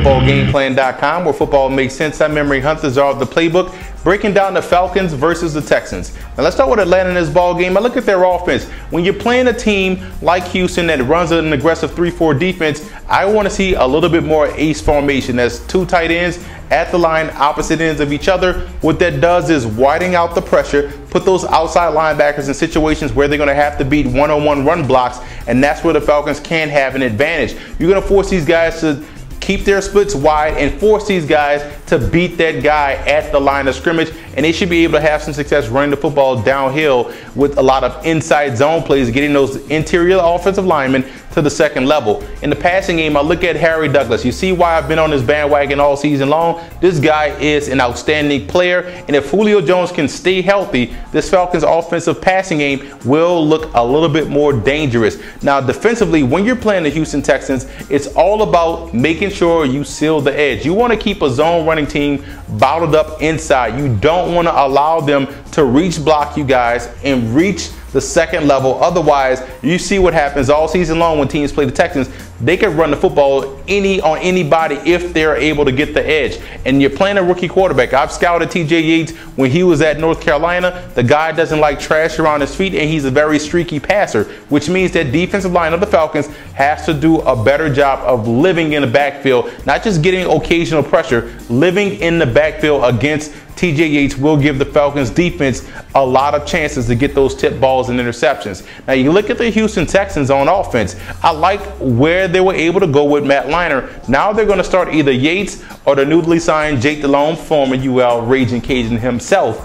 footballgameplan.com, where football makes sense. I'm Memory Hunters are the playbook, breaking down the Falcons versus the Texans. Now let's start with Atlanta in this ball game. I look at their offense. When you're playing a team like Houston that runs an aggressive 3-4 defense, I want to see a little bit more ace formation. That's two tight ends at the line, opposite ends of each other. What that does is widening out the pressure, put those outside linebackers in situations where they're going to have to beat one-on-one run blocks, and that's where the Falcons can have an advantage. You're going to force these guys to keep their splits wide and force these guys to beat that guy at the line of scrimmage, and they should be able to have some success running the football downhill with a lot of inside zone plays, getting those interior offensive linemen to the second level. In the passing game, I look at Harry Douglas. You see why I've been on this bandwagon all season long? This guy is an outstanding player, and if Julio Jones can stay healthy, this Falcons offensive passing game will look a little bit more dangerous. Now, defensively, when you're playing the Houston Texans, it's all about making sure you seal the edge. You want to keep a zone running team bottled up inside. You don't want to allow them to reach block you guys and reach the second level. Otherwise, you see what happens all season long when teams play the Texans. They can run the football on anybody if they're able to get the edge. And you're playing a rookie quarterback. I've scouted TJ Yates when he was at North Carolina. The guy doesn't like trash around his feet, and he's a very streaky passer, which means that defensive line of the Falcons has to do a better job of living in the backfield, not just getting occasional pressure. Living in the backfield against TJ Yates will give the Falcons defense a lot of chances to get those tip balls and interceptions. Now, you look at the Houston Texans on offense. I like where they were able to go with Matt Leinart. Now they're going to start either Yates or the newly signed Jake Delhomme, former UL Raging Cajun himself.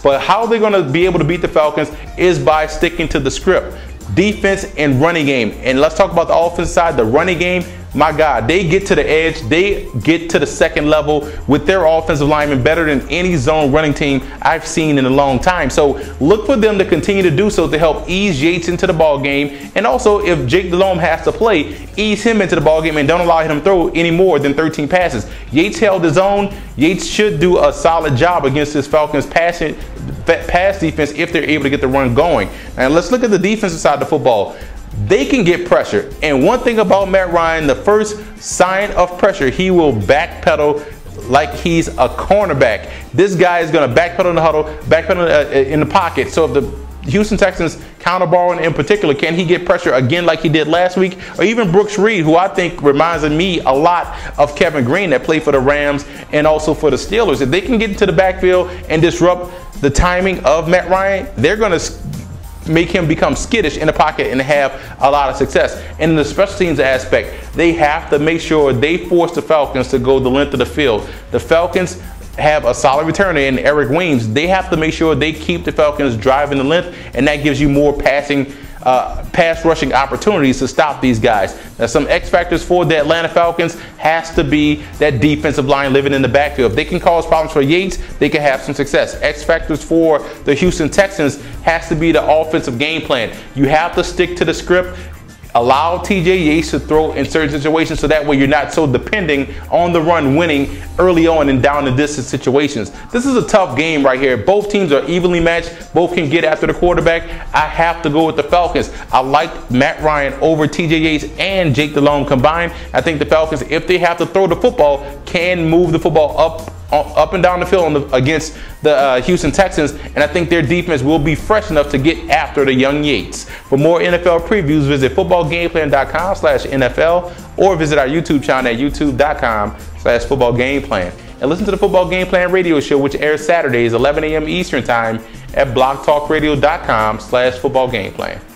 But how they're going to be able to beat the Falcons is by sticking to the script. Defense and running game. And let's talk about the offense side. The running game, my God, they get to the edge. They get to the second level with their offensive linemen better than any zone running team I've seen in a long time. So look for them to continue to do so to help ease Yates into the ball game. And also, if Jake Delhomme has to play, ease him into the ball game and don't allow him to throw any more than 13 passes. Yates held his own. Yates should do a solid job against this Falcons pass defense if they're able to get the run going. And let's look at the defensive side of the football. They can get pressure. And one thing about Matt Ryan, the first sign of pressure, he will backpedal like he's a cornerback. This guy is going to backpedal in the huddle, backpedal in the pocket. So if the Houston Texans counter balling in particular, can he get pressure again like he did last week? Or even Brooks Reed, who I think reminds me a lot of Kevin Green that played for the Rams and also for the Steelers. If they can get into the backfield and disrupt the timing of Matt Ryan, they're going to make him become skittish in the pocket and have a lot of success. And in the special teams aspect, they have to make sure they force the Falcons to go the length of the field. The Falcons have a solid returner in Eric Weems. They have to make sure they keep the Falcons driving the length, and that gives you more pass rushing opportunities to stop these guys. Now, some X factors for the Atlanta Falcons has to be that defensive line living in the backfield. If they can cause problems for Yates, they can have some success. X factors for the Houston Texans has to be the offensive game plan. You have to stick to the script. Allow TJ Yates to throw in certain situations so that way you're not so depending on the run winning early on in down the distance situations. This is a tough game right here. Both teams are evenly matched. Both can get after the quarterback. I have to go with the Falcons. I like Matt Ryan over TJ Yates and Jake Delhomme combined. I think the Falcons, if they have to throw the football, can move the football up and down the field against the Houston Texans, and I think their defense will be fresh enough to get after the young Yates. For more NFL previews, visit footballgameplan.com/NFL or visit our YouTube channel at youtube.com/footballgameplan. And listen to the Football Game Plan radio show, which airs Saturdays 11 a.m. Eastern Time at blogtalkradio.com/footballgameplan.